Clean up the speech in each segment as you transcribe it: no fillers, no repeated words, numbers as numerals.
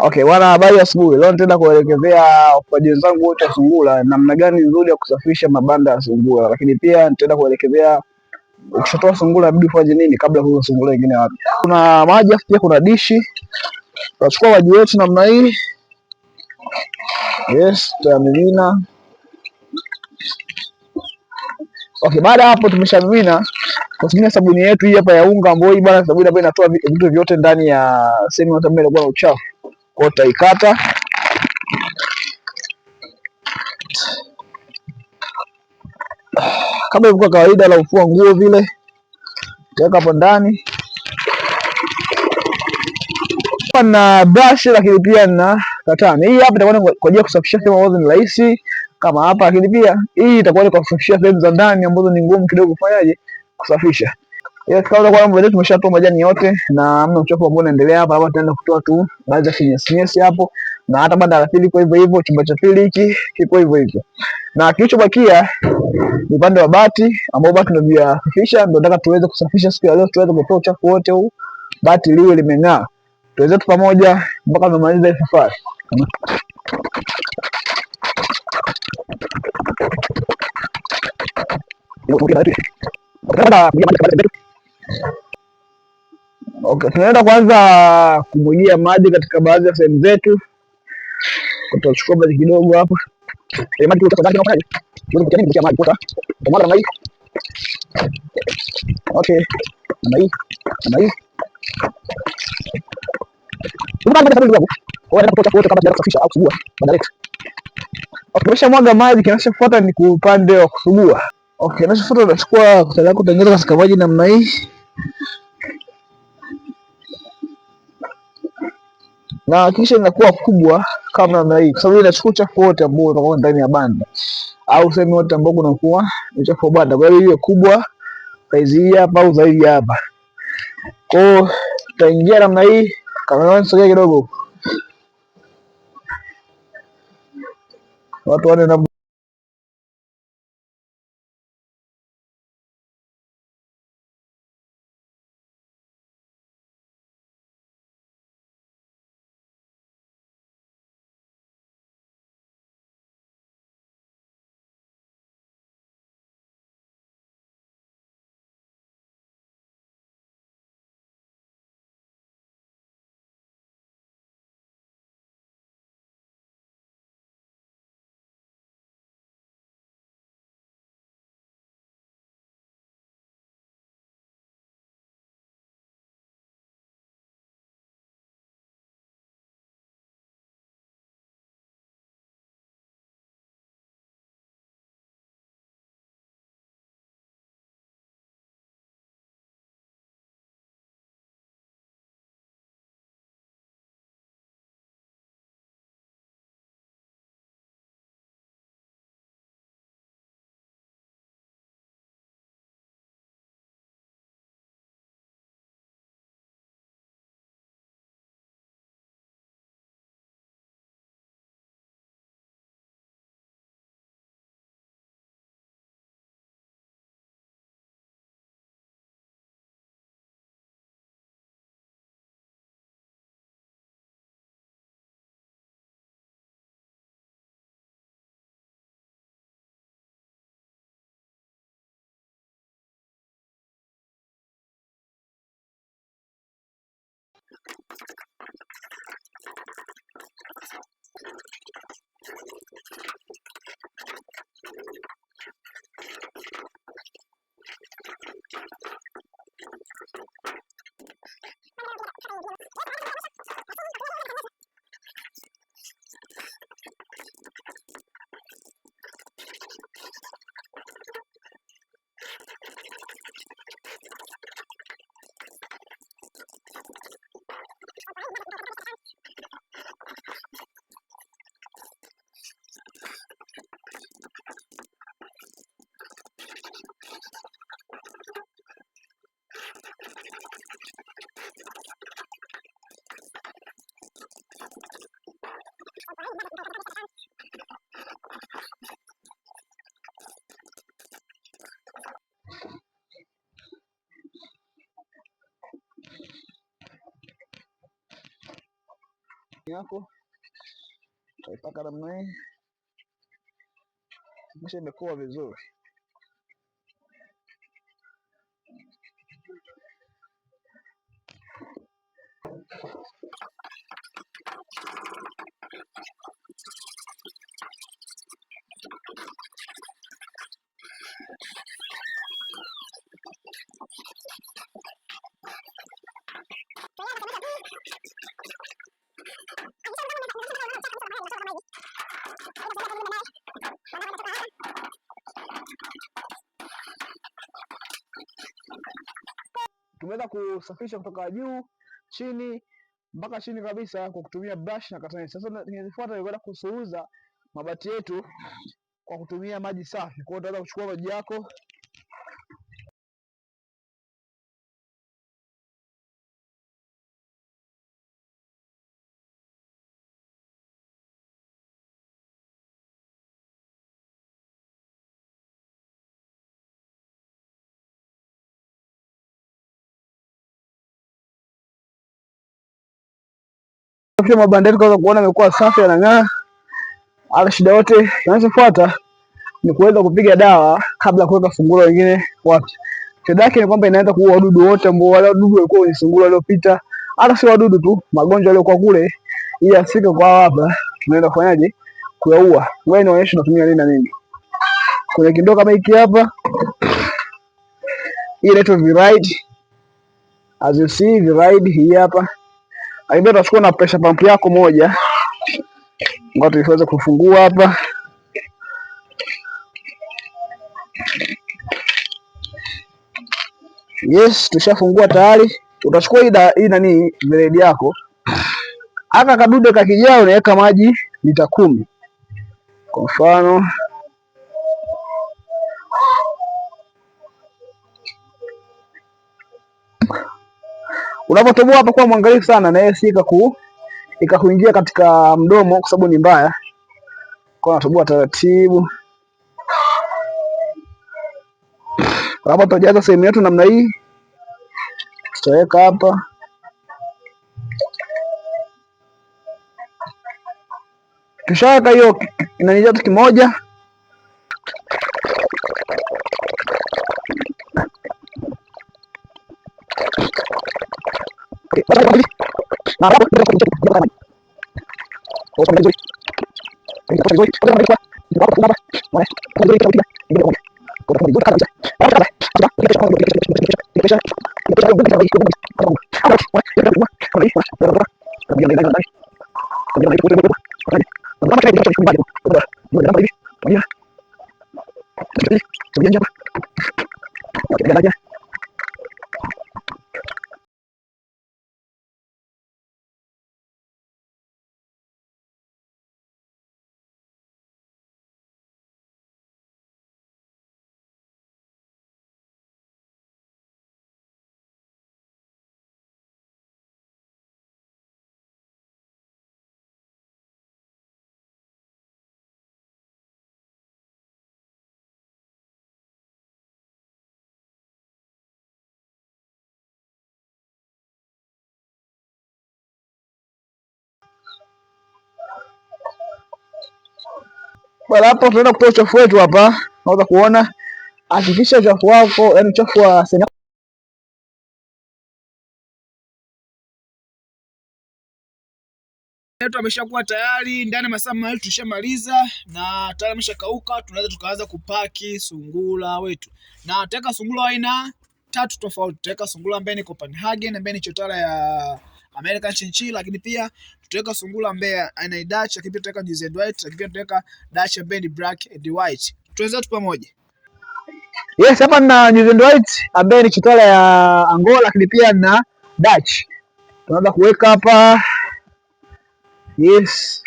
Okay, wana habari asubuhi. Leo nitaenda kuelekezea wafugaji wenzangu wote wa sungura namna gani nzuri ya kusafisha mabanda ya sungura, lakini pia nitaenda kuelekezea ukishatoa sungura inabidi ufanye nini kabla huyo sungura wengine wapi. Kuna maji afu pia kuna dishi. Tutachukua maji yetu namna hii. Yes, tutamimina. Okay, baada hapo tumeshamimina, tunatumia sabuni yetu hii hapa ya unga ambayo hii bwana sabuni ambayo inatoa vitu vyote ndani ya sehemu yote ambayo inakuwa na uchafu. Kwa hiyo tutaikata. Kama ilivyo kawaida la kufua nguo vile, weka hapo ndani na brush, lakini pia na katani. Hii hapa itakuwa kwa ajili ya kusafisha sehemu ambazo ni rahisi kama hapa, lakini pia hii itakuwa ni kwa kusafisha sehemu za ndani ambazo ni ngumu kidogo kufanyaje kusafisha. Yes, kama kwa mambo yetu tumeshatoa majani yote na hamna uchafu ambao unaendelea hapa. Hapa tutaenda kutoa tu baadhi ya kinyesi hapo, na hata banda la pili kwa hivyo hivyo, chumba cha pili hiki kipo hivyo hivyo, na kilichobakia ni upande wa bati ambao bati ndio tunasafisha, ndio nataka tuweze kusafisha siku ya leo, tuweze kutoa uchafu wote huu, bati liwe limeng'aa, tuweze tu pamoja mpaka tumalize safari. Okay, tunaenda kwanza kumwagia maji katika baadhi ya sehemu zetu. Tutachukua maji kidogo hapo. Maji tutakaje maji. Tunakuja maji kwa. Tomara na hii. Okay. Na hii. Na hii. Tunataka sabuni hapo. Kwa hiyo kutoka wote kabla ya kusafisha au kusugua. Badala. Okay, tumeshamwaga maji, kinachofuata ni upande wa kusugua. Okay, kinachofuata tunachukua kutaka kutengeneza katika maji namna hii. Na kisha inakuwa kubwa kama namna hii, kwa sababu inachukua uchafu wote ambao unakuwa ndani ya banda au sehemu yote ambao kunakuwa uchafu wa banda. Kwa hiyo iwe kubwa saizi hii hapa au zaidi hapa. Kwa hiyo tutaingia namna hii, kama sogea kidogo watu wane yako utaipaka namna hii, kisha imekoa vizuri. Tumeweza kusafisha kutoka juu chini mpaka chini kabisa kwa kutumia brush na katani. Sasa kinachofuata ni kwenda kusuuza mabati yetu kwa kutumia maji safi. Kwa hiyo utaweza kuchukua maji yako mabanda yetu kwanza kuona yamekuwa safi, yanang'aa, ala shida yote. Kinachofuata ni kuweza kupiga dawa kabla ya kuweka sungura wengine wapya. Shida yake ni kwamba inaanza kuua wadudu wote ambao wale wadudu walikuwa kwenye sungura waliopita, hata si wadudu tu, magonjwa yaliokuwa kule, ili asifike kwa hapa. Tunaenda kufanyaje? Kuyaua. Wewe nionyeshe unatumia nini na nini. Kuna kindoo kama hiki hapa, hii inaitwa Viride, as you see Viride hii hapa. Aidha utachukua na pressure pump yako moja, ngoja tuweze kufungua hapa. Yes, tushafungua tayari. Utachukua hii nani Viride yako, aka kadude kakijao unaweka maji lita 10 kwa mfano. Unapotoboa hapa kwa mwangalifu sana na yeye si ikakuingia katika mdomo, kwa sababu ni mbaya. Kwa natoboa taratibu. Hapa tutajaza sehemu yetu namna hii. Tutaweka hapa. Tushaweka hiyo inanijia tu kimoja. Bwana, hapo tunaenda kutoa uchafu wetu hapa. Unaweza kuona, hakikisha uchafu wako, yani uchafu wa sehemu yetu ameshakuwa tayari. Ndani ya masaa mawili tushamaliza na tayari ameshakauka. Tunaweza tukaanza kupaki sungura wetu, na tutaweka sungura aina 3 tofauti. Tutaweka sungura ambaye ni Copenhagen, ambaye ni chotara ya American Chinchilla, lakini pia tutaweka sungura ambaye aina Dutch, lakini pia tutaweka New Zealand White, lakini pia tutaweka Dutch ambaye ni black and white. Tuanze tu pamoja. Yes, hapa na New Zealand White ambaye ni chotara ya Angola, lakini pia na Dutch. Tunaanza kuweka hapa. Yes.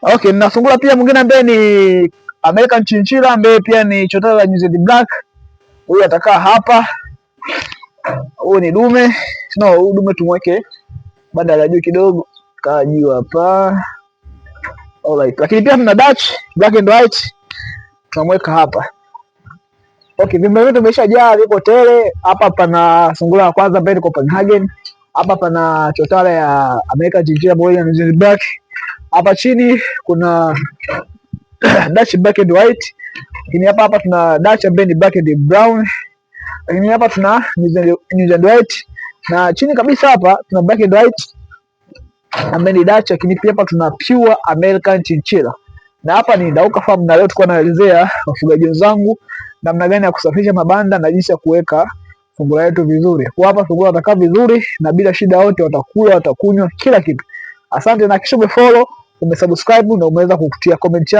Okay, na sungura pia mwingine ambaye ni American Chinchilla ambaye pia ni chotara la New Zealand Black. Huyu atakaa hapa. Huyu ni dume. No, huyu dume tumweke banda la juu kidogo. Kaa juu hapa. Alright. Lakini pia tuna Dutch black and white. Tunamweka hapa. Okay, vimbe vyetu vimeshajaa, viko tele. Hapa pana sungura wa kwanza ambaye ni Copenhagen. Hapa pana chotara ya American Chinchilla pamoja na New Zealand Black. Hapa chini kuna Dutch Black and White. Lakini hapa tuna Dutch ambaye ni Black and Brown. Lakini hapa tuna New Zealand White, na chini kabisa hapa tuna Black and White ambaye ni Dutch. Lakini pia hapa tuna Pure American Chinchilla. Na hapa ni Ndauka Farm, na leo tulikuwa naelezea wafugaji wenzangu namna gani ya kusafisha mabanda na jinsi ya kuweka sungura yetu vizuri. Kwa hapa sungura watakaa vizuri na bila shida yote, watakula, watakunywa kila kitu. Asante, na kisha umefollow, umesubscribe na umeweza kukutia comment.